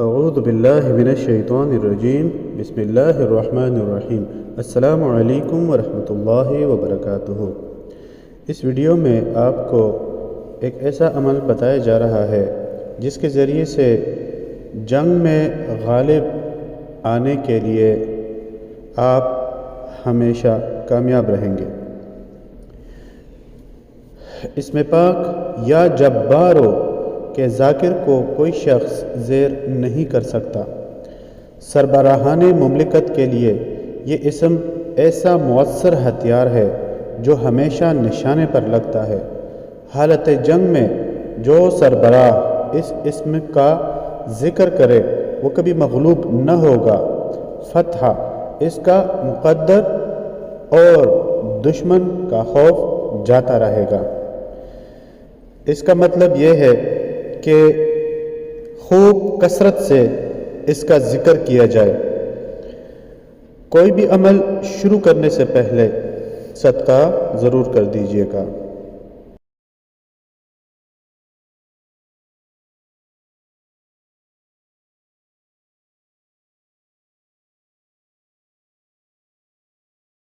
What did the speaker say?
اعوذ باللہ من الشیطان الرجیم بسم اللہ الرحمن الرحیم السلام علیکم ورحمۃ اللہ وبرکاتہ۔ اس ویڈیو میں آپ کو ایک ایسا عمل بتایا جا رہا ہے جس کے ذریعے سے جنگ میں غالب آنے کے لیے آپ ہمیشہ کامیاب رہیں گے۔ اس میں پاک یا جبارو کہ ذاکر کو کوئی شخص زیر نہیں کر سکتا۔ سربراہان مملکت کے لیے یہ اسم ایسا مؤثر ہتھیار ہے جو ہمیشہ نشانے پر لگتا ہے۔ حالت جنگ میں جو سربراہ اس اسم کا ذکر کرے وہ کبھی مغلوب نہ ہوگا، فتح اس کا مقدر اور دشمن کا خوف جاتا رہے گا۔ اس کا مطلب یہ ہے کہ خوب کثرت سے اس کا ذکر کیا جائے۔ کوئی بھی عمل شروع کرنے سے پہلے صدقہ ضرور کر دیجیے گا۔